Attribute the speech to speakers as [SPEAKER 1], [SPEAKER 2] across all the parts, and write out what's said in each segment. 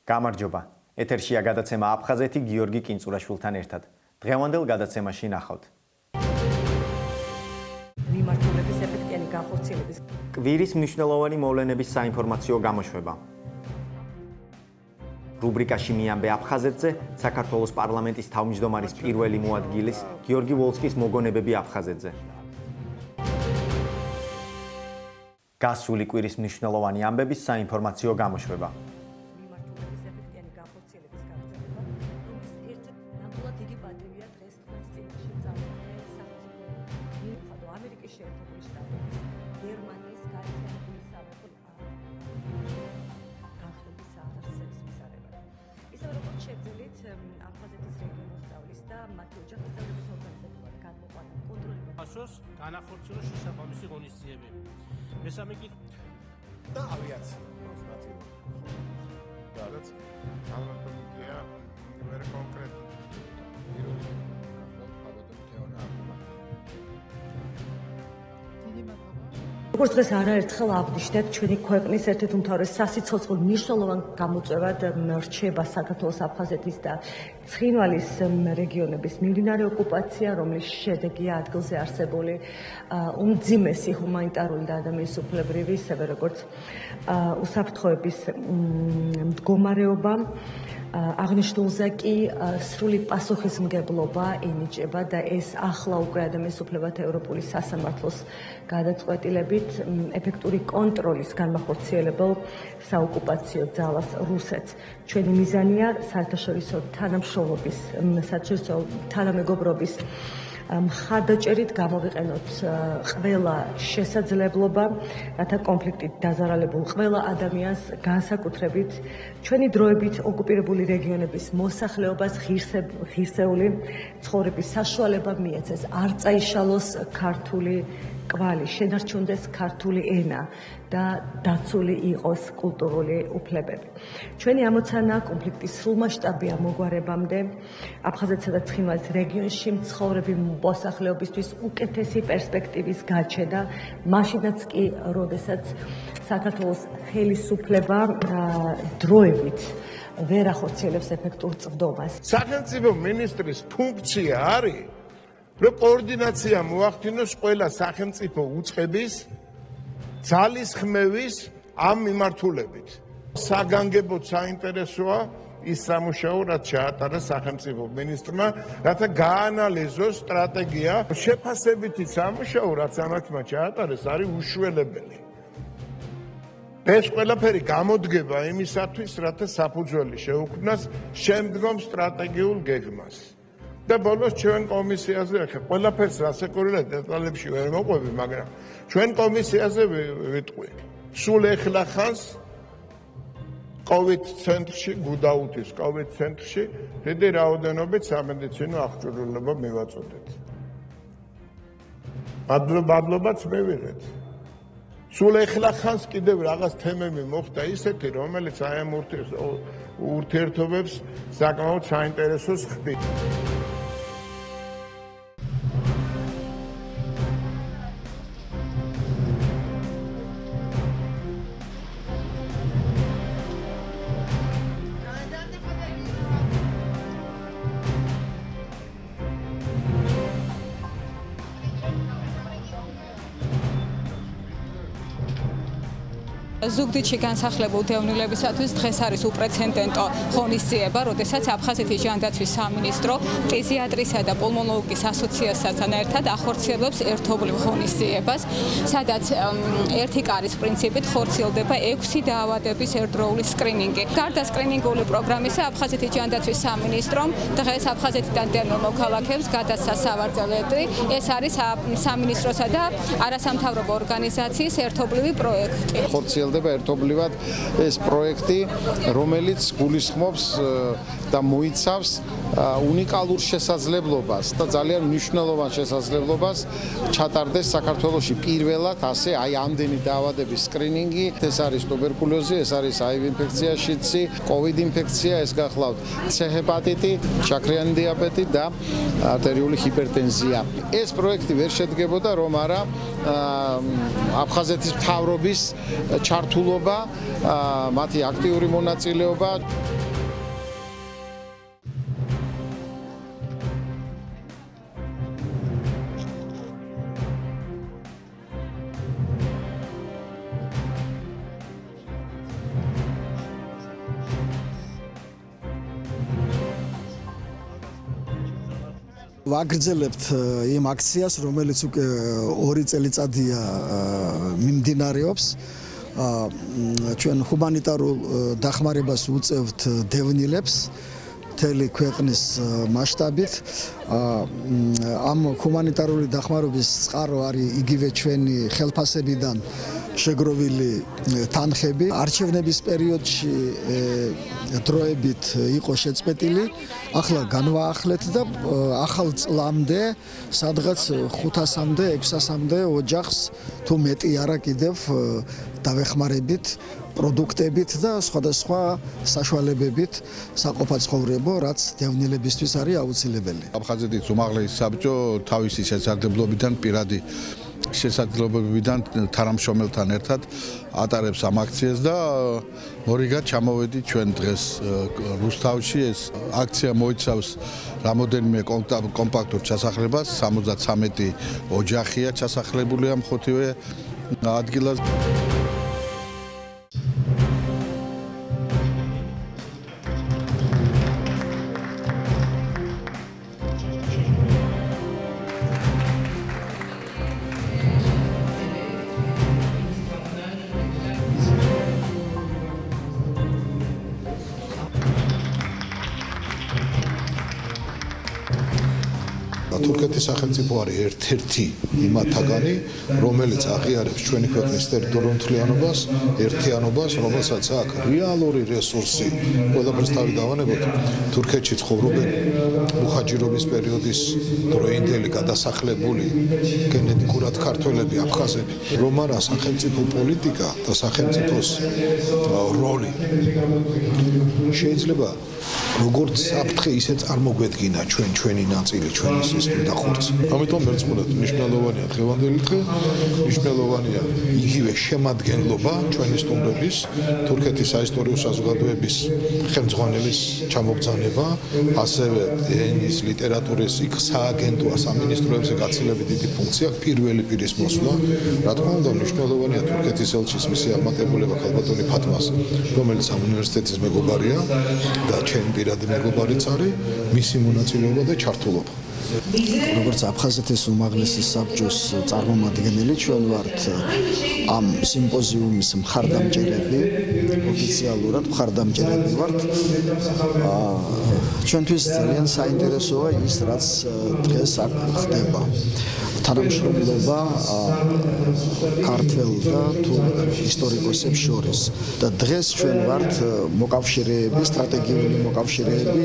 [SPEAKER 1] გამარჯობა. ეთერშია გადაცემა აფხაზეთი გიორგი კინწურაშვილთან ერთად. დღევანდელ გადაცემაში ნახავთ.
[SPEAKER 2] მიმართულების ეფექტიანი განხორციელების
[SPEAKER 1] კვირის მნიშვნელოვანი მოვლენების საინფორმაციო გამოშვება. რუბრიკაში მიამბე აფხაზეთზე საქართველოს პარლამენტის თავმჯდომარის პირველი მოადგილის გიორგი ვოლსკის მოგონებები აფხაზეთზე. გასული კვირის მნიშვნელოვანი ამბების საინფორმაციო გამოშვება.
[SPEAKER 3] განახორციელოს შესაბამისი ღონისძიებები. მესამე
[SPEAKER 4] და ავიაცია. რაც ალმატომია ვერ კონკრეტ
[SPEAKER 2] როგორც დღეს არაერთხელ აღნიშნეთ, ჩვენი ქვეყნის ერთ-ერთ უმთავრეს სასიცოცხლო მნიშვნელოვან გამოწვევად რჩება საქართველოს აფხაზეთის და ცხინვალის რეგიონების მიმდინარე ოკუპაცია, რომლის შედეგია ადგილზე არსებული უმძიმესი ჰუმანიტარული და ადამიანის უფლებრივი, ისევე როგორც უსაფრთხოების მდგომარეობა. აღნიშნულზე კი სრული პასუხისმგებლობა ენიჭება და ეს ახლა უკვე ადამიანის უფლებათა ევროპული სასამართლოს გადაწყვეტილებით ეფექტური კონტროლის განმახორციელებელ საოკუპაციო ძალას რუსეთს. ჩვენი მიზანია საერთაშორისო თანამშრომლობის, საერთაშორისო თანამეგობრობის მხარდაჭერით გამოვიყენოთ ყველა შესაძლებლობა, რათა კონფლიქტით დაზარალებულ ყველა ადამიანს განსაკუთრებით ჩვენი დროებით ოკუპირებული რეგიონების მოსახლეობას ღირსეული ცხოვრების საშუალება მიეცეს, არ წაიშალოს ქართული კვალი, შენარჩუნდეს ქართული ენა და დაცული იყოს კულტურული უფლებები. ჩვენი ამოცანა კონფლიქტის სრულმასშტაბიან მოგვარებამდე აფხაზეთსა და ცხინვალის რეგიონში მცხოვრები მოსახლეობისთვის უკეთესი პერსპექტივის გაჩენა, მაშინაც კი, როდესაც საქართველოს ხელისუფლება დროებით ვერ ახორციელებს ეფექტურ წვდომას.
[SPEAKER 4] სახელმწიფო მინისტრის ფუნქცია არის, რომ კოორდინაცია მოახდინოს ყველა სახელმწიფო უწყების ძალის ხმევის ამ მიმართულებით. საგანგებოდ საინტერესოა ის სამუშაო, რაც ჩაატარა სახელმწიფო მინისტრმა, რათა გაანალიზოს სტრატეგია. შეფასებითი სამუშაო, რაც ამათმა ჩაატარეს, არის უშველებელი. ეს ყველაფერი გამოდგება იმისათვის, რათა საფუძველი შეუქმნას შემდგომ სტრატეგიულ გეგმას. და ბოლოს ჩვენ კომისიაზე ახლა ყველაფერს რასაკურველად დეტალებში ვერ მოყვები, მაგრამ ჩვენ კომისიაზე ვიტყვი. სულ ეხლა ხანს COVID ცენტრში, გუდაუთის COVID ცენტრში დიდი რაოდენობით სამედიცინო აღჭურვილობა მივაწოდეთ. მადლობაც მივიღეთ. სულ ეხლა ხანს კიდევ რაღაც თემები მოხდა ისეთი, რომელიც აი ამ ურთიერთობებს საკმაოდ საინტერესოს ხდით.
[SPEAKER 5] ზუგდიდში განსახლებულ დევნილებისათვის დღეს არის უპრეცედენტო ღონისძიება, როდესაც აფხაზეთის ჯანდაცვის სამინისტრო პედიატრისა და პულმოლოგიის ასოციაციასთან ერთად ახორციელებს ერთობლივ ღონისძიებას, სადაც ერთი კარის პრინციპით ხორციელდება 6 დაავადების ერთდროული სკრინინგი. გარდა სკრინინგული პროგრამისა, აფხაზეთის ჯანდაცვის სამინისტრომ დღეს აფხაზეთიდან დევნილ მოქალაქეებს გადასცა სავარძელები. ეს არის სამინისტროსა და არასამთავრობო ორგანიზაციის ერთობლივი პროექტი.
[SPEAKER 6] ხორციელდება ერთობლივად ეს პროექტი, რომელიც გულისხმობს და მოიცავს უნიკალურ შესაძლებლობას და ძალიან მნიშვნელოვან შესაძლებლობას ჩატარდეს საქართველოში პირველად ასე აი ამდენი დაავადების სკრინინგი. ეს არის ტუბერკულოზი, ეს არის HIV ინფექცია, შიდსი, COVID ინფექცია, ეს გახლავთ C ჰეპატიტი, შაქრიანი დიაბეტი და არტერიული ჰიპერტენზია. ეს პროექტი ვერ შედგებოდა, რომ არა აფხაზეთის მთავრობის ჩართულობა, მათი აქტიური მონაწილეობა.
[SPEAKER 7] ვაგრძელებთ იმ აქციას, რომელიც უკვე 2 წელიწადია მიმდინარეობს. ჩვენ ჰუმანიტარულ დახმარებას უწევთ დევნილებს მთელი ქვეყნის მასშტაბით. ამ ჰუმანიტარული დახმარების წყარო არის იგივე ჩვენი ხელფასებიდან შეგროვილი თანხები. არჩევნების პერიოდში დროებით იყო შეწყვეტილი, ახლა განვაახლეთ და ახალ წლამდე, სადღაც 500-მდე, 600-მდე ოჯახს თუ მეტი არა კიდევ დავეხმარებით პროდუქტებით და სხვადასხვა საშუალებებით საყოფაცხოვრებო, რაც დევნილებისთვის არის აუცილებელი.
[SPEAKER 8] აფხაზეთის უმაღლესი საბჭო თავისი შესაძლებლობიდან პირადი შესაძლებლობებიდან თანამშრომელთან ერთად ატარებს ამ აქციას და მორიგად ჩამოვედით ჩვენ დღეს რუსთავში. ეს აქცია მოიცავს რამოდენიმე კომპაქტურ ჩასახლებას, 73 ოჯახია ჩასახლებული ამ ხუთივე ადგილას.
[SPEAKER 9] თურქეთის სახელმწიფო არის ერთ-ერთი იმათაგანი, რომელიც აღიარებს ჩვენი ქვეყნის ტერიტორიულ მთლიანობას, ერთიანობას, რომელსაც აქვს რეალური რესურსი. ყველაფერს თავი დავანებოთ, თურქეთში ცხოვრობენ მუხაჯირობის პერიოდის დროინდელი გადასახლებული გენეტიკურად ქართველები, აფხაზები. რომ არა სახელმწიფო პოლიტიკა და სახელმწიფოს როლი შეიძლება როგორც საფრთხე ისე წარმოგვედგინა ჩვენი ნაწილი, ჩვენი სისტემა და ხორცი. ამიტომ ერთმანეთს მნიშვნელოვანია დღევანდელი დღე, მნიშვნელოვანია იგივე შემადგენლობა ჩვენი სტუმრების, თურქეთის საისტორიო საზოგადოების ხელმძღვანელის ჩამოგზანება, ასევე ენის ლიტერატურის იქ სააგენტოა სამინისტროებზე გაცილებით დიდი ფუნქცია, პირველი პირის მოსვლა. რა თქმა უნდა, მნიშვნელოვანია თურქეთის ელჩის მისი აღმატებულება ქალბატონი ფათმას, რომელიც ამ უნივერსიტეტის მეგობარია და ჩემი პირადი მეგობარიც არის, მისი მონაწილეობა და ჩართულობა.
[SPEAKER 7] როგორც აფხაზეთის უმაღლესი საბჭოს წარმომადგენელი, ჩვენ ვართ ამ სიმპოზიუმის მხარდამჭერები, ოფიციალურად მხარდამჭერები ვართ. ჩვენთვის ძალიან საინტერესოა ის, რაც დღეს აქ ხდება. თანამშრომლობა ქართველ და თურქ ისტორიკოსებს შორის და დღეს ჩვენ ვართ მოკავშირეები, სტრატეგიული მოკავშირეები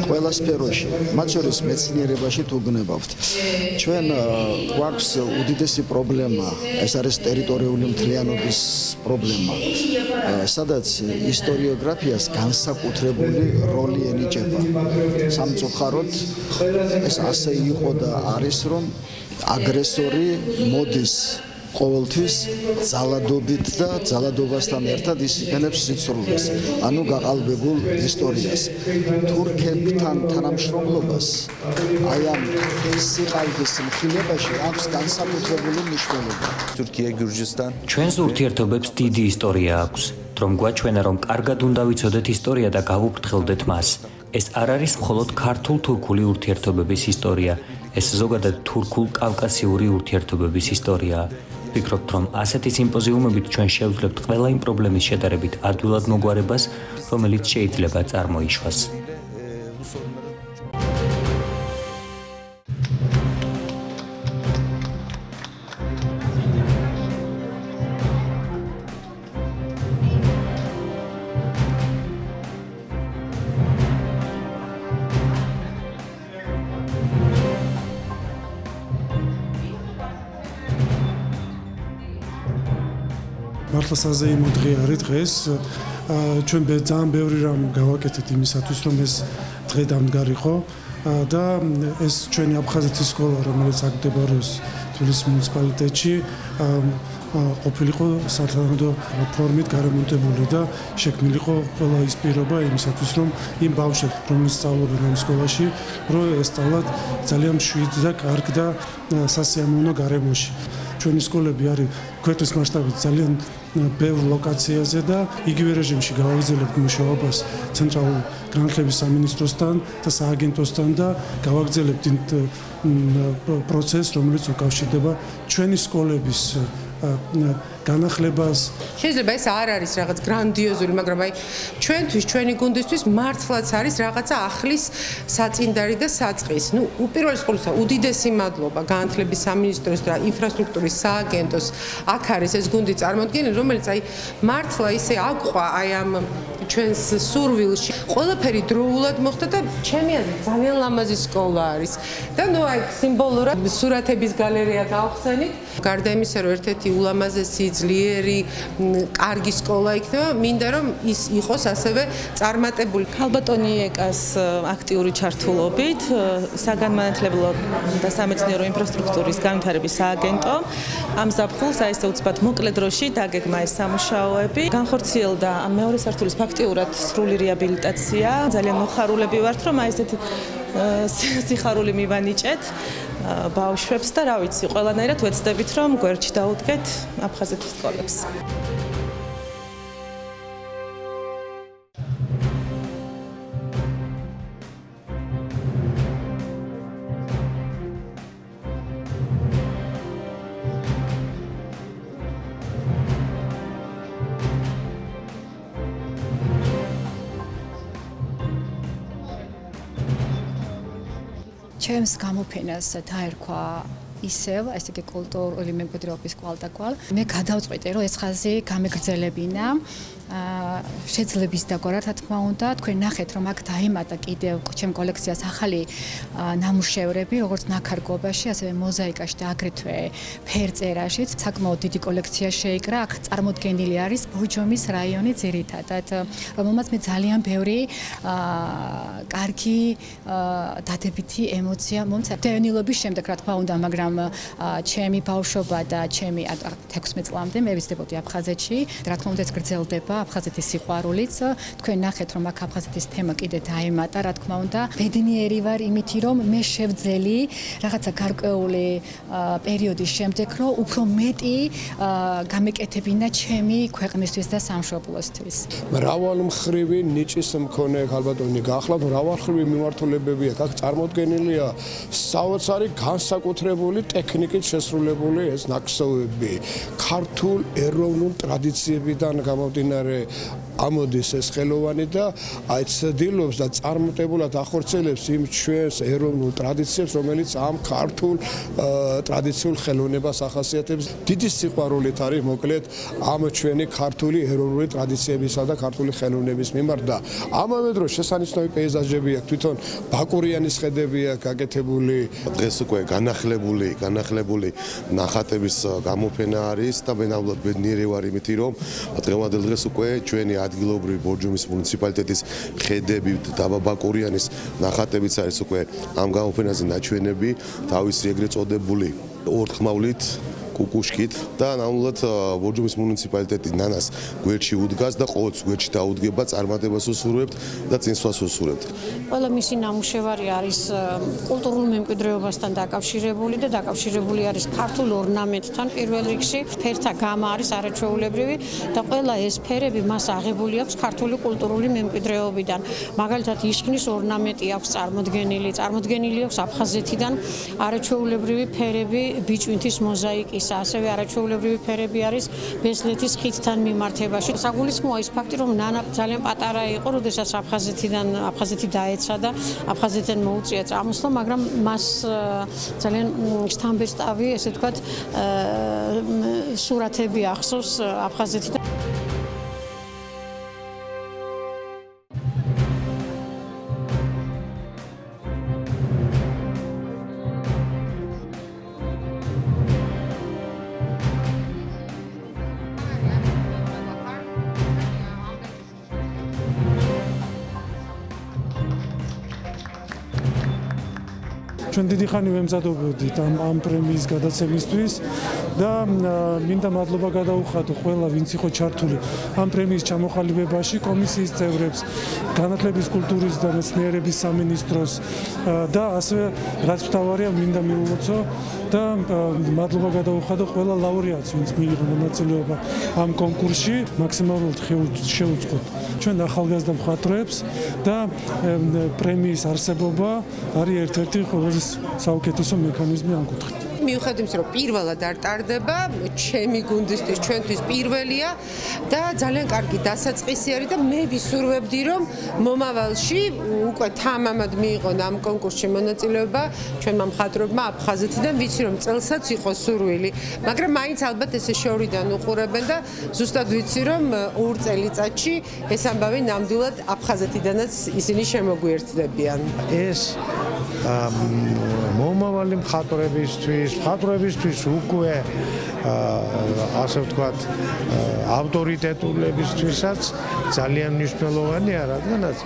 [SPEAKER 7] ყველა სფეროში, მათ შორის მეცნიერებაში თუ გნებავთ. ჩვენ გვაქვს უდიდესი პრობლემა, ეს არის ტერიტორიული მთლიანობის პრობლემა, სადაც ისტორიოგრაფიას განსაკუთრებული როლი ენიჭება. სამწუხაროდ ეს ასე იყო და არის, რომ აგრესორი მოდის ყოველთვის ძალადობით და ძალადობასთან ერთად ის იყენებს სიცრუეს, ანუ გაყალბებულ ისტორიას. თურქებთან თანამშრომლობას აი ამ სიყალბის მხილებაში აქვს განსაკუთრებული მნიშვნელობა.
[SPEAKER 10] თურქია, გურჯისტან.
[SPEAKER 11] ჩვენს ურთიერთობებს დიდი ისტორია აქვს. რომ გვაჩვენა, რომ კარგად უნდა ვიცოდეთ ისტორია და გავუფრთხილდეთ მას. ეს არ არის მხოლოდ ქართულ-თურქული ურთიერთობების ისტორია, ეს ზოგადად თურქულ-კავკასიური ურთიერთობების ისტორიაა. ვფიქრობთ, რომ ასეთი სიმპოზიუმებით ჩვენ შევძლებთ ყველა იმ პრობლემის შედარებით ადვილად მოგვარებას, რომელიც შეიძლება წარმოიშვას.
[SPEAKER 12] მართლა საზეიმო დღე არის დღეს. ჩვენ ძალიან ბევრი რამ გავაკეთეთ იმისათვის, რომ ეს დღე დამდგარიყო და ეს ჩვენი აფხაზეთის სკოლა, რომელიც აქ მდებარეობს თბილისის მუნიციპალიტეტში ყოფილიყო სათანადო ფორმით გარემონტებული და შექმნილიყო ყველა ის პირობა იმისათვის, რომ იმ ბავშვებს, რომლებიც სწავლობენ ამ სკოლაში, რომ ესწავლათ ძალიან მშვიდ და კარგ და სასიამოვნო გარემოში. ჩვენი სკოლები არის ქვეყნის მასშტაბით ძალიან ბევრ ლოკაციაზე და იგივე რეჟიმში გავაგრძელებთ მუშაობას ცენტრალურ განათლების სამინისტროსთან და სააგენტოსთან და გავაგრძელებთ პროცესს, რომელიც უკავშირდება ჩვენი სკოლების განახლებას.
[SPEAKER 10] შეიძლება ეს არ არის რაღაც გრანდიოზული, მაგრამ აი ჩვენთვის, ჩვენი გუნდისთვის მართლაც არის რაღაცა ახლის საწინდარი და საწყის. ნუ უპირველეს ყოვლისა უდიდესი მადლობა განათლების სამინისტროს და ინფრასტრუქტურის სააგენტოს აქ არის ეს გუნდი წარმოდგენილი, რომელიც აი მართლა ისე აყვა აი ამ ჩვენს სურვილში. ყველაფერი დროულად მოხდა და ჩემი აზრით ძალიან ლამაზი სკოლა არის. და ნუ აი სიმბოლურად სურათების გალერეა გავხსენით. გარდა იმისა, რომ ერთ-ერთი ულამაზესი, ძლიერი, კარგი სკოლა იქნება, მინდა რომ ის იყოს ასევე წარმატებული.
[SPEAKER 13] ქალბატონი ეკას აქტიური ჩართულობით საგანმანათლებლო და სამეცნიერო ინფრასტრუქტურის განვითარების სააგენტო ამ ზაფხულს აი ესე უცბად მოკლე დროში დაგეგმა ეს სამუშაოები. განხორციელდა მეორე სართულის ფაქტიურად სრული რეაბილიტაცია. ძალიან მოხარულები ვართ, რომ აი ესეთი სიხარული მივანიჭეთ ბავშვებს და რა ვიცი, ყველანაირად ვეცდებით, რომ გვერდში დაუდგეთ აფხაზეთის სკოლებს.
[SPEAKER 14] ჩემს გამოფენას დაერქვა ისევ ესე იგი კულტურული მემკვიდრეობის კვალდაკვალ. მე გადავწყვიტე, რომ ეს ხაზი გამეგრძელებინა შეძლების დაგვარა, რა თქმა უნდა, თქვენ ნახეთ, რომ აქ დაემატა კიდევ ჩემ კოლექციას ახალი ნამუშევრები, როგორც ნაქარგობაში, ასევე მოზაიკაში და აგრეთვე ფერწერაშიც. საკმაოდ დიდი კოლექცია შეიკრა. აქ წარმოდგენილი არის ბორჯომის რაიონი ძირითადად, რომელმაც მე ძალიან ბევრი კარგი დადებითი ემოცია მომცა. დევნილობის შემდეგ, რა თქმა უნდა, მაგრამ ჩემი ბავშვობა და ჩემი 16 წლამდე მე ვიზრდებოდი აფხაზეთში. რა თქმა უნდა, ეს გრძელდება აფხაზეთის სიყვარულიც. თქვენ ნახეთ, რომ აქ აფხაზეთის თემა კიდე დაემატა, რა თქმა უნდა. ბედნიერი ვარ იმითი, რომ მე შევძელი რაღაცა გარკვეული პერიოდის შემდეგ, რომ უფრო მეტი გამეკეთებინა ჩემი ქვეყნისთვის და სამშობლოსთვის.
[SPEAKER 9] მრავალმხრივი ნიჭის მქონე ქალბატონი გახლავთ, მრავალმხრივი მიმართულებები აქ წარმოდგენილია საოცარი განსაკუთრებული ტექნიკით შესრულებული ეს ნაკსოვები. ქართულ ეროვნულ ტრადიციებიდან გამომდინარე ამოდის ეს ხელოვანი და აი ცდილობს და წარმატებულად ახორციელებს იმ ჩვენს ეროვნულ ტრადიციებს, რომელიც ამ ქართულ ტრადიციულ ხელოვნებას ახასიათებს. დიდი სიყვარულით არის მოკლედ ამ ჩვენი ქართული ეროვნული ტრადიციებისა და ქართული ხელოვნების მიმართ და ამავე დროს შესანიშნავი პეიზაჟები აქვს, თვითონ ბაკურიანის ხედები აქვს გაკეთებული.
[SPEAKER 15] დღეს უკვე განახლებული ნახატების გამოფენა არის და მე ნამდვილად ბედნიერი ვარ იმითი, რომ დღევანდელ დღეს უკვე ჩვენი ადგილობრივი ბორჯომის მუნიციპალიტეტის ხედები და ბაკურიანის ნახატებიც არის უკვე ამ გამოფენაზე ნაჩვენები, თავისი ეგრეთ წოდებული ორთქმავლით კუკუშკით და ნამდვილად ბორჯომის მუნიციპალიტეტი ნანას გვერდში უდგას და ყოველთვის გვერდში დაუდგება, წარმატებას უსურვებთ და წინსვლას უსურვებთ.
[SPEAKER 16] ყველა მისი ნამუშევარი არის კულტურულ მემკვიდრეობასთან დაკავშირებული და დაკავშირებული არის ქართულ ორნამენტთან პირველ რიგში. ფერთა გამა არის არაჩვეულებრივი და ყველა ეს ფერები მას აღებული აქვს ქართული კულტურული მემკვიდრეობიდან. მაგალითად, იშხნის ორნამენტი აქვს წარმოდგენილი აქვს აფხაზეთიდან არაჩვეულებრივი ფერები ბიჭვინთის მოზაიკის. ასევე არაჩვეულებრივი ფერები არის ბესლეთის ხიდთან მიმართებაში. საგულისხმოა ის ფაქტი, რომ ნანა ძალიან პატარა იყო, როდესაც აფხაზეთი დაეცა და აფხაზეთიდან მოუწია წამოსვლა, მაგრამ მას ძალიან შთამბეჭდავი, ესე ვთქვათ, სურათები ახსოვს აფხაზეთიდან.
[SPEAKER 12] ჩვენ დიდი ხანი ვემზადობოდით ამ პრემიის გადაცემისთვის და მინდა მადლობა გადაუხადო ყველა ვინც იყო ჩართული ამ პრემიის ჩამოყალიბებაში, კომისიის წევრებს, განათლების, კულტურის და მეცნიერების სამინისტროს და ასევე რაც მთავარია მინდა მიულოცო და მადლობა გადაუხადო ყველა ლაურეატს, ვინც მიიღო მონაწილეობა ამ კონკურსში, მაქსიმალურად შევუწყოთ ჩვენ ახალგაზრდა მხატვრებს და პრემიის არსებობა არის ერთ-ერთი ყველაზე საუკეთესო მექანიზმი ამ კუთხით.
[SPEAKER 10] მიუხედავად იმისა, რომ პირველად არ ტარდება, ჩემი გუნდისთვის ჩვენთვის პირველია და ძალიან კარგი დასაწყისი არის და მე ვისურვებდი, რომ მომავალში უკვე თამამად მიიღონ ამ კონკურსში მონაწილეობა ჩვენმა მხატვრებმა აფხაზეთიდან, ვიცი რომ წელსაც იყო სურვილი, მაგრამ მაინც ალბათ ესე შორიდან უყურებენ და ზუსტად ვიცი რომ 2 წელიწადში ეს ამბავი ნამდვილად აფხაზეთიდანაც ისინი შემოგვიერთდებიან.
[SPEAKER 17] ეს მომავალი მხატვრებისთვის უკვე ასე ვთქვათ ავტორიტეტულებისთვისაც ძალიან მნიშვნელოვანია, რადგანაც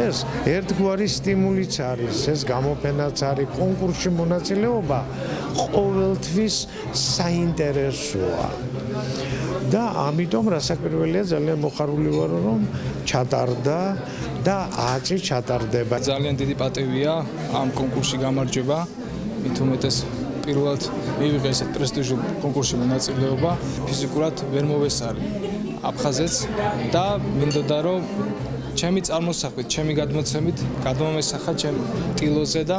[SPEAKER 17] ეს ერთგვარი სტიმულიც არის, ეს გამოფენაც არის, კონკურსში მონაწილეობა ყოველთვის საინტერესოა. და ამიტომ რასაკვირველია ძალიან მოხარული ვარ რომ ჩატარდა და აწი ჩატარდება.
[SPEAKER 18] ძალიან დიდი პატივია ამ კონკურსში გამარჯვება. მით უმეტეს პირველად მივიღე ესეთ პრესტიჟულ კონკურსში მონაწილეობა, ფიზიკურად ვერ მოვესწარი აფხაზეთს და მინდოდა რომ ჩემი წარმოსახვით, ჩემი გადმოცემით გადმომესახა ჩემ ტილოზე და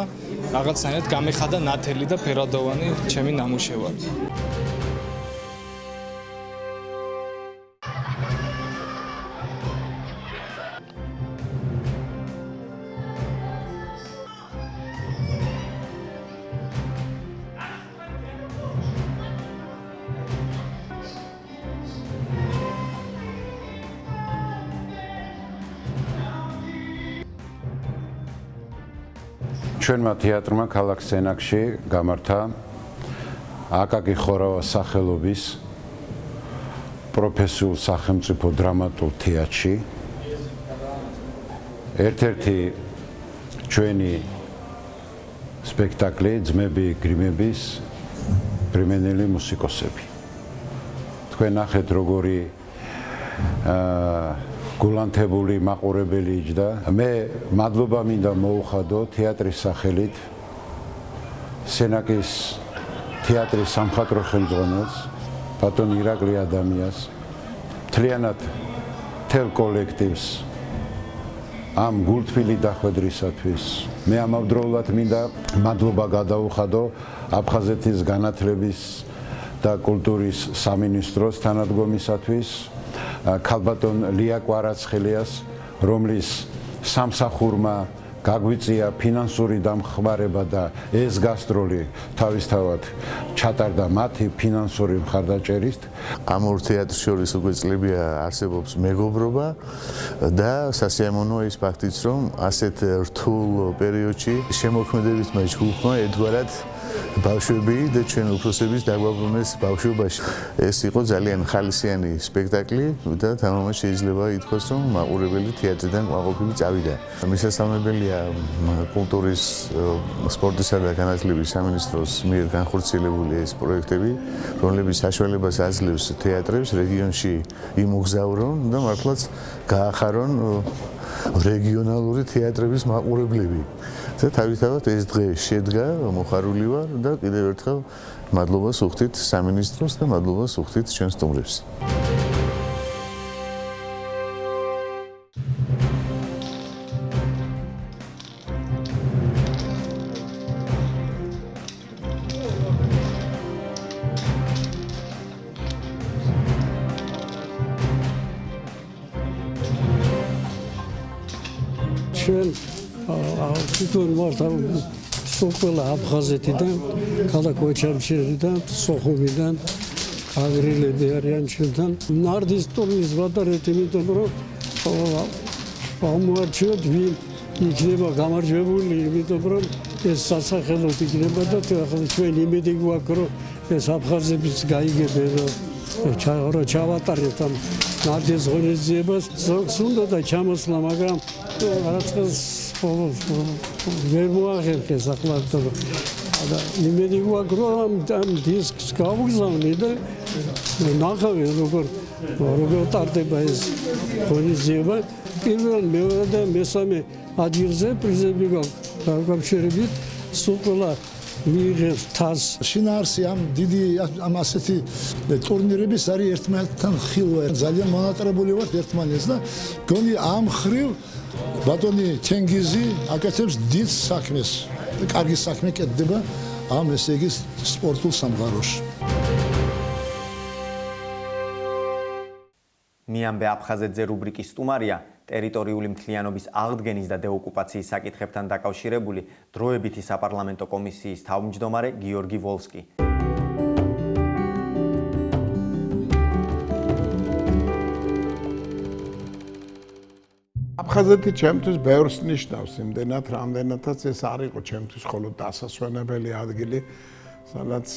[SPEAKER 18] რაღაცნაირად გამეხადა ნათელი და ფერადოვანი ჩემი ნამუშევარი.
[SPEAKER 19] ჩვენმა თეატრმა ქალაქ სენაკში გამართა აკაკი ხორავას სახელობის პროფესიულ სახელმწიფო დრამატულ თეატრში ერთ-ერთი ჩვენი სპექტაკლი ძმები გრიმების პრემენელი მუსიკოსები. თქვენ ნახეთ როგორი გულანთებული მაყურებელი იჯდა. მე მადლობა მინდა მოუხადო თეატრის სახელით სენაკის თეატრის სამხატვრო ხელმძღვანელს ბატონ ირაკლი ადამიანს, მთლიანად მთელ კოლექტივს ამ გულთბილი დახვედრისათვის. მე ამავდროულად მინდა მადლობა გადაუხადო აფხაზეთის განათლების და კულტურის სამინისტროს თანადგომისათვის, ქალბატონ ლია კვარაცხელიას, რომლის სამსახურმა გაგვიწია ფინანსური დამხმარება და ეს გასტროლი თავისთავად ჩატარდა მათი ფინანსური მხარდაჭერით.
[SPEAKER 20] ამ ორ თეატრს შორის უკვე წლებია არსებობს მეგობრობა და სასიამოვნოა ის ფაქტიც, რომ ასეთ რთულ პერიოდში შემოქმედებითმა ჯგუფმა ერთგვარად ბავშვები და ჩვენ უფროსების დაგვაბრუნეს ბავშვობაში. ეს იყო ძალიან ხალისიანი სპექტაკლი და თამამად შეიძლება ითქვას, რომ მაყურებელი თეატრიდან კმაყოფილი წავიდა. მისასალმებელია კულტურის, სპორტისა და განათლების სამინისტროს მიერ განხორციელებული ეს პროექტები, რომლებიც საშუალებას აძლევს თეატრებს რეგიონში იმოგზავრონ და მართლაც გაახარონ რეგიონალური თეატრების მაყურებლები. და თავისთავად ეს დღე შედგა, მოხარული ვარ და კიდევ ერთხელ მადლობას უხდით სამინისტროს და მადლობას უხდით ჩვენ სტუმრებს.
[SPEAKER 21] ჩვენ თვითონ ვართ ყველა აფხაზეთიდან, ქალაქ ოჩამშერიდან, სოხუმიდან, აგრილები არიან ჩვენთან. ნარდის ტურნეს ვატარებთ, იმიტომ რომ აღმოაჩინოთ ვინ იქნება გამარჯვებული, იმიტომ რომ ეს სასახელოდ იქნება და ახლა ჩვენ იმედი გვაქვს, რომ ეს აფხაზებიც გაიგებენ, რომ ჩავატარებთ ამ ნარდის ღონისძიებას. ზოგს უნდა და ჩამოსვლა, მაგრამ რაღაცას ვერ მოახერხეს ახლა და იმედი გვაქვს რომ ამ დისკს გავგზავნი და ნახავი როგორ ტარდება ეს ღონისძიება. პირველ, მეორე და მესამე ადგილზე პრიზები გაქვს დაკავშირებით სულ ყველა მიიღებს თავს.
[SPEAKER 1] შინაარსი ამ დიდი ამ ასეთი ტურნირების არის ერთმანეთთან ხილვა. ძალიან მონატრებული ვართ ერთმანეთს და გონი ამ ხრივ ბატონი თენგიზი აკეთებს დიდ საქმეს. კარგი საქმე კეთდება ამ ესე იგი სპორტულ სამყაროში.
[SPEAKER 22] მიამბე აფხაზეთზე რუბრიკის სტუმარია ტერიტორიული მთლიანობის აღდგენის და დეოკუპაციის საკითხებთან დაკავშირებული დროებითი საპარლამენტო კომისიის თავმჯდომარე გიორგი ვოლსკი.
[SPEAKER 4] აფხაზეთი ჩემთვის ბევრს ნიშნავს, იმდენად რამდენადაც ეს არ იყო ჩემთვის მხოლოდ დასასვენებელი ადგილი, სადაც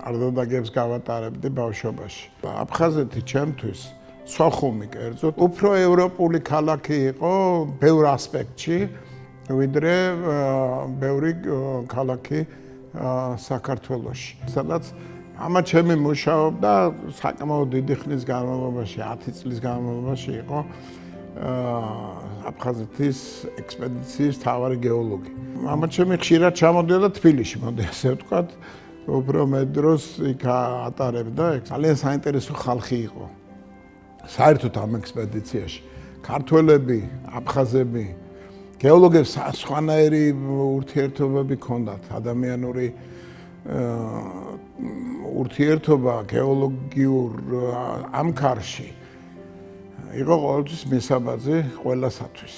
[SPEAKER 4] არდოდაგებს გავატარებდი ბავშვობაში. აფხაზეთი ჩემთვის სოხუმი კერძოდ უფრო ევროპული ქალაქი იყო ბევრ ასპექტში, ვიდრე ბევრი ქალაქი საქართველოში. სადაც მამა ჩემი მუშაობდა საკმაოდ დიდი ხნის განმავლობაში, 10 წლის განმავლობაში იყო აფხაზეთის ექსპედიციის მთავარი გეოლოგი. მამა ჩემი ხშირად ჩამოდიოდა თბილისში, მოდი ასე ვთქვათ, უფრო მეტ დროს იქ ატარებდა. ძალიან საინტერესო ხალხი იყო. საერთოდ ამ ექსპედიციაში ქართველები, აფხაზები, გეოლოგებს სხვანაირი ურთიერთობები ჰქონდათ, ადამიანური ურთიერთობა გეოლოგიურ ამქარში იყო ყოველთვის მისაბაძი ყველასათვის.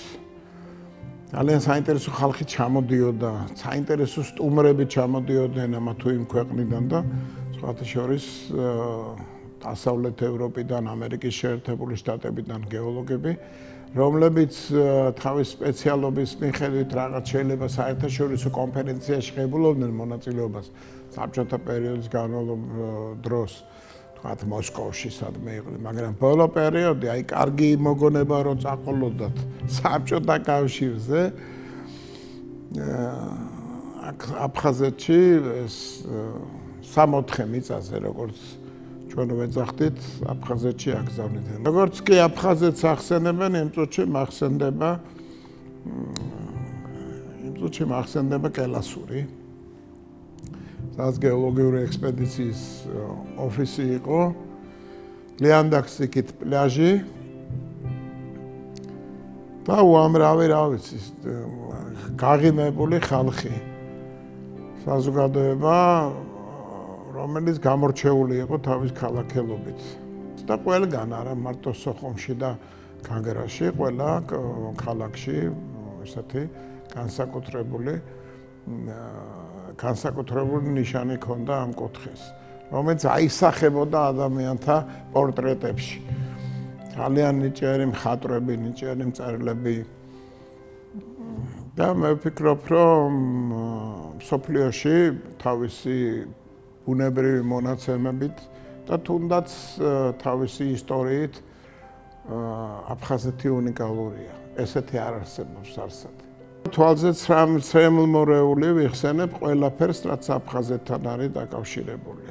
[SPEAKER 4] ძალიან საინტერესო ხალხი ჩამოდიოდა, საინტერესო სტუმრები ჩამოდიოდნენ ამა თუ იმ ქვეყნიდან და სხვათა შორის დასავლეთ ევროპიდან, ამერიკის შეერთებული შტატებიდან გეოლოგები, რომლებიც თავის სპეციალობის მიხედვით რაღაც შეიძლება საერთაშორისო კონფერენციაში ღებულობდნენ მონაწილეობას საბჭოთა პერიოდის დროს, თქვათ მოსკოვში სადმე იყვნენ, მაგრამ ბოლო პერიოდი, აი კარგი მოგონება რომ წაყოლოდათ საბჭოთა კავშირზე, აფხაზეთში ეს 3-4 მიწაზე როგორც ჩვენ ვეძახდით, აფხაზეთში აკრძალვდნენ. როგორც კი აფხაზეთს ახსენებენ, იმ წუთში მახსენდება კელასური. სადაც გეოლოგიური ექსპედიციის ოფისი იყო, ლიანდაქსიკით პლაჟი და უამრავი რა ვიცი, გაღიმებული ხალხი. საზოგადოება რომელიც გამორჩეული იყო თავის ქალაქელობით. და ყველგან არა მარტო სოხუმში და გაგრაში, ყველა ქალაქში ესეთი განსაკუთრებული ნიშანი ჰქონდა ამ კუთხეს, რომელიც აისახებოდა ადამიანთა პორტრეტებში. ძალიან ნიჭიერი მხატვრები, ნიჭიერი მწერლები. და მე ვფიქრობ, რომ მსოფლიოში თავისი ბუნებრივი მონაცემებით და თუნდაც თავისი ისტორიით აფხაზეთი უნიკალურია. ესეთი არ არსებობს არსად. თვალზე ცრემლმორეული ვიხსენებ ყველაფერს, რაც აფხაზეთთან არის დაკავშირებული.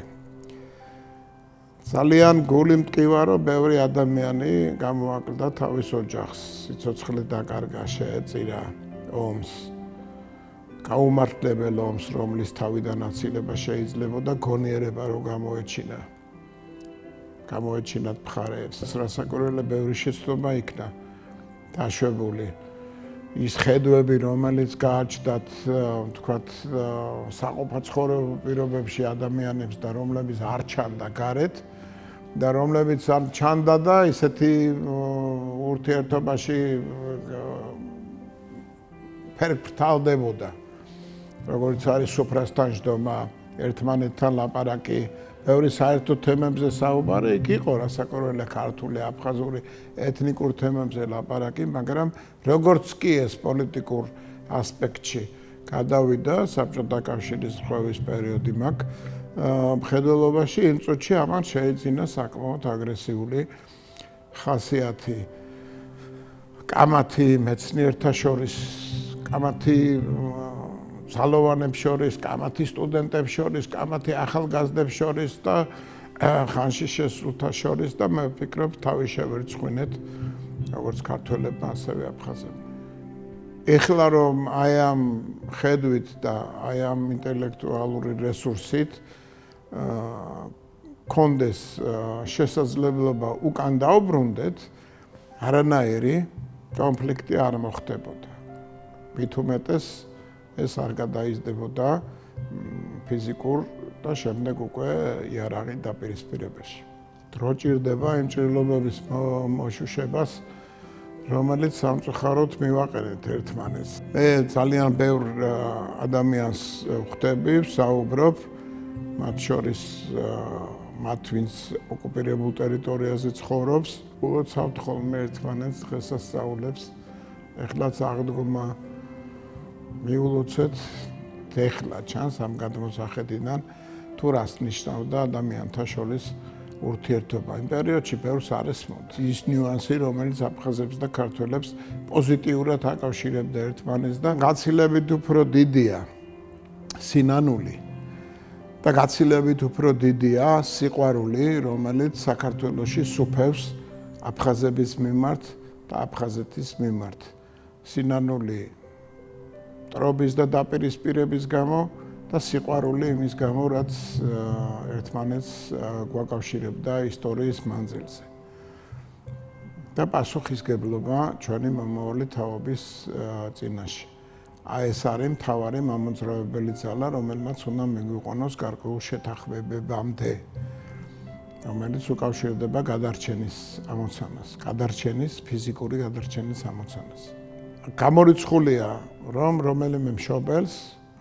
[SPEAKER 4] ძალიან გული მტკივა, რომ ბევრი ადამიანი გამოაკლდა თავის ოჯახს, სიცოცხლე დაკარგა, შეეწირა ომს. გაუმართლებელ ომს, რომლის თავიდან აცილება შეიძლებოდა გონიერება რომ გამოეჩინათ მხარეებს. რასაკვირველია, ბევრი შეცდომა იქნა დაშვებული. ის ხედვები, რომელიც გააჩნდათ, თქვათ, საყოფაცხოვრებო პირობებში ადამიანებს და რომლებიც არ ჩანდა გარეთ და რომლებიც არ ჩანდა და ისეთი ურთიერთობაში ფერფრთალდებოდა. როგორც არის სუფრასთან ჯდომა, ერთმანეთთან ლაპარაკი, ბევრი საერთო თემებზე საუბარი, იქ იყო რასაკვირველია ქართული, აფხაზური, ეთნიკურ თემებზე ლაპარაკი, მაგრამ როგორც კი ეს პოლიტიკურ ასპექტში გადავიდა საბჭოთა კავშირის ხრევის პერიოდი მაგ მხედველობაში, იმ წუთში ამან შეიძინა საკმაოდ აგრესიული ხასიათი. კამათი მეცნიერთა შორის კამათი ძალოვანებს შორის, კამათი სტუდენტებს შორის, კამათი ახალგაზრდებს შორის და ხანში შესულთა შორის და მე ვფიქრობ თავი შევერცხვინეთ როგორც ქართველებმა ასევე აფხაზებმა. ეხლა რომ აი ამ ხედვით და აი ამ ინტელექტუალური რესურსით კონდეს შესაძლებლობა უკან დაუბრუნდეთ, არანაირი კონფლიქტი არ მოხდებოდა. მით უმეტეს ეს არ გადაიზრდებოდა ფიზიკურ და შემდეგ უკვე იარაღი დაპირისპირებაში. დრო ჭირდება იმ ჭრილობების მოშუშებას, რომელიც სამწუხაროდ მივაყენეთ ერთმანეთს. მე ძალიან ბევრ ადამიანს ვხვდები, ვსაუბრობ, მათ შორის მათ ვინც ოკუპირებულ ტერიტორიაზე ცხოვრობს, უოცავთ ხოლმე ერთმანეთს დღესასწაულებს. ეხლაც აღდგომა მიულოცეთ, ეხლა ჩანს ამ გადმოსახედიდან თუ რას ნიშნავდა ადამიანთა შორის ურთიერთობა. იმ პერიოდში ბევრს არ ესმოდა. ის ნიუანსი, რომელიც აფხაზებს და ქართველებს პოზიტიურად აკავშირებდა ერთმანეთს და გაცილებით უფრო დიდია სინანული და გაცილებით უფრო დიდია სიყვარული, რომელიც საქართველოში სუფევს აფხაზების მიმართ და აფხაზეთის მიმართ. სინანული ტრობის და დაპირისპირების გამო და სიყვარული იმის გამო, რაც ერთმანეთს გვაკავშირებდა ისტორიის მანძილზე. და პასუხისგებლობა ჩვენი მომავალი თაობის წინაშე. აი ეს არის მთავარი მამოძრავებელი ძალა, რომელმაც უნდა მიგვიყვანოს გარკვეულ შეთანხმებებამდე, რომელიც უკავშირდება გადარჩენის ამოცანას, ფიზიკური გადარჩენის ამოცანას. გამორიცხულია, რომ რომელიმე მშობელს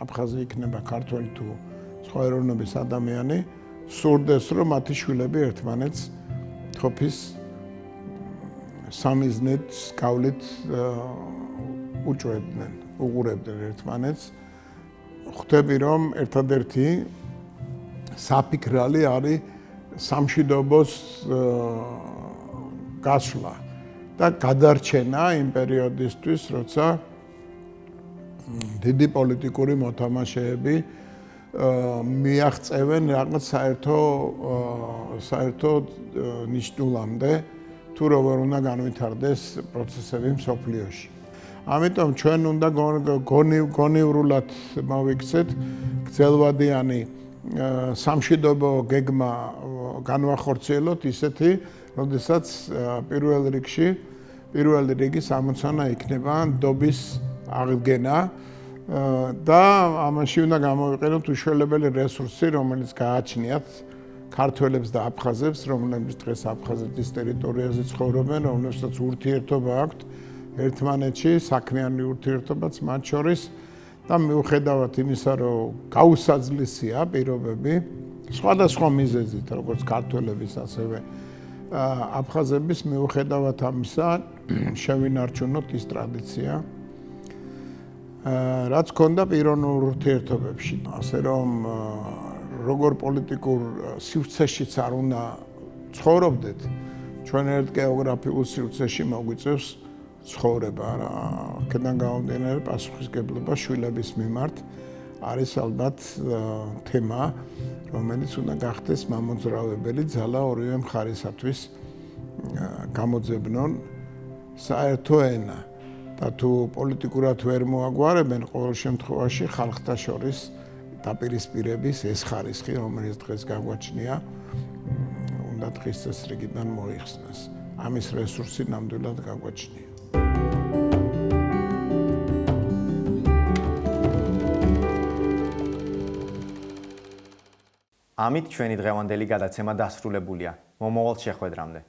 [SPEAKER 4] აფხაზი იქნება ქართველი თუ სხვა ეროვნების ადამიანი, სურდეს, რომ მათი შვილები ერთმანეთს თოფის სამიზნით, გავლით უჭვებდნენ, უღურებდნენ ერთმანეთს. ხვდები, რომ ერთადერთი საფიქრალი არის სამშვიდობოს გასვლა და გადარჩენა იმ პერიოდისთვის, როცა დიდი პოლიტიკური მოთამაშეები მიაღწევენ რაღაც საერთო ნიშნულამდე, თუ როგორ უნდა განვითარდეს პროცესები მსოფლიოში. ამიტომ ჩვენ უნდა გონივრულად მოვიქცეთ გრძელვადიანი სამშვიდობო გეგმა განვახორციელოთ ისეთი, როდესაც პირველი რიგის ამოცანა იქნება ნდობის აღდგენა და ამაში უნდა გამოვიყენოთ უშველებელი რესურსი, რომელიც გააჩნიათ ქართველებს და აფხაზებს, რომლებიც დღეს აფხაზეთის ტერიტორიაზე ცხოვრობენ, რომლებსაც ურთიერთობა აქვთ ერთმანეთში, საქმიანი ურთიერთობაც მათ შორის და მიუხედავად იმისა, რომ გაუსაძლისია პირობები, სხვადასხვა მიზეზით, როგორც ქართველების, ასევე აფხაზების, მიუხედავად ამისა, შევინარჩუნოთ ის ტრადიცია, რაც ქონდა პიროვნულ ურთიერთობებში. ასე რომ როგორ პოლიტიკურ სივრცეშიც არ უნდა ცხოვრობდეთ, ჩვენ ერთ გეოგრაფიულ სივრცეში მოგვიწევს ცხოვრება. აქედან გამომდინარე პასუხისგებლობა შვილების მიმართ არის ალბათ თემა, რომელიც უნდა გახდეს მამოძრავებელი ძალა ორივე მხარისათვის გამოძებნონ საერთო ენა. და თუ პოლიტიკურად ვერ მოაგვარებენ, ყოველ შემთხვევაში ხალხთა შორის დაპირისპირების ეს ხარისხი, რომელიც დღეს გაგვაჩნია, უნდა დღის წესრიგიდან მოიხსნას. ამის რესურსი ნამდვილად გაგვაჩნია.
[SPEAKER 22] ამით ჩვენი დღევანდელი გადაცემა დასრულებულია. მომავალ შეხვედრამდე.